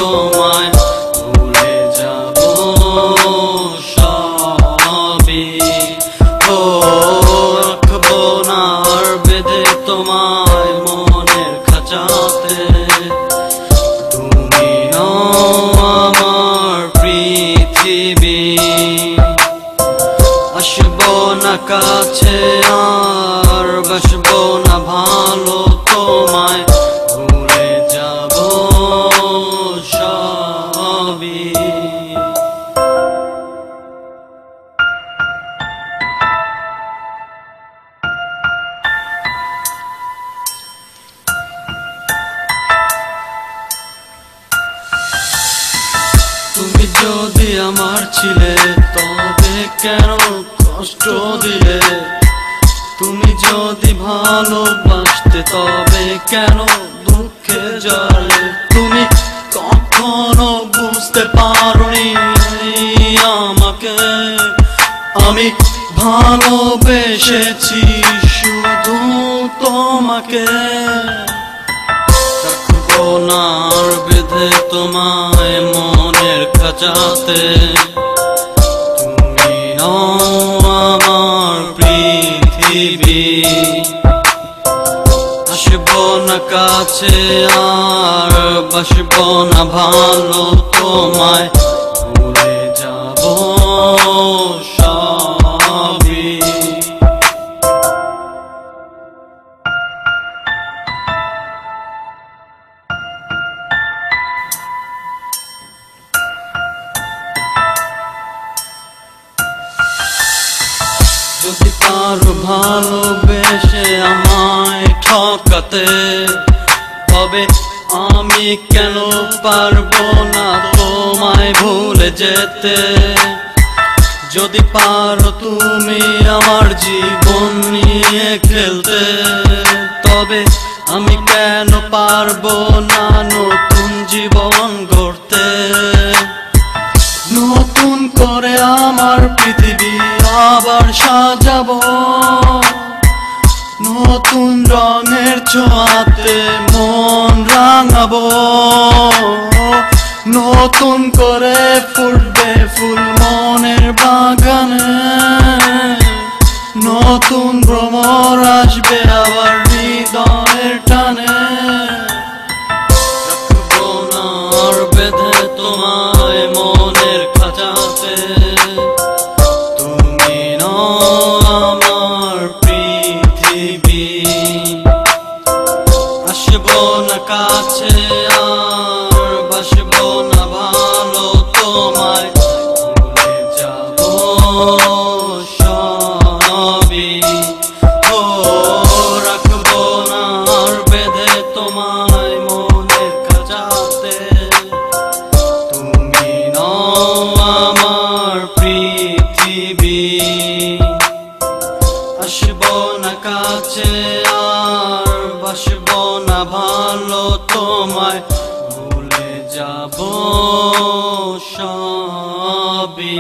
তোমায় ভুলে যাব সবই। ও রাখবো না আর বেঁধে তোমায় মনের খাঁচাতে, তুমি নও আমার পৃথিবী। আসবো না কাছে আর বাসবো না ভালো তোমায় ভুলে যাব সবই। তুমি যদি আমার ছিলে তবে কেন কষ্ট দিলে, তুমি যদি ভালোবাসতে তবে কেন দুঃখে জড়ালে। তুমি কখনো বুঝতে পারোনি আমাকে, আমি ভালোবেসেছি শুধু তোমাকে। রাখবো না আর বেঁধে তোমায় মনের খাঁচাতে, তুমি নও আমার পৃথিবী। আসবো না কাছে আর বাসবো না ভালো তোমায় ভুলে যাব সবই। যদি পারো ভালোবেসে আমায় ঠকাতে, তবে আমি কেন পারবো না তোমায় ভুলে যেতে। যদি পারো তুমি আমার জীবন নিয়ে খেলতে, তবে আমি কেন পারবো না নতুন জীবন গড়তে। নতুন করে আমার পৃথিবী আবার সাজাবো, নতুন রঙের ছোঁয়াতে মন রাঙাবো। নতুন করে ফুটবে ফুল মনের বাগানে, নতুন ভ্রমর আসবে আবার হৃদয়ের টানে। রাখবো না আর বেঁধে তোমায় মনের খাঁচাতে, তুমি নও আমার পৃথিবী। আসবো না কাছে আর বাসবো না ভালো তোমায় ভুলে যাব সবই। ও রাখবো না আর বেঁধে তোমায় মনের খাঁচাতে, তুমি নও আমার পৃথিবী। আসবো না কাছে আর বাসবো না ভালো তোমায় ভুলে যাব সবই।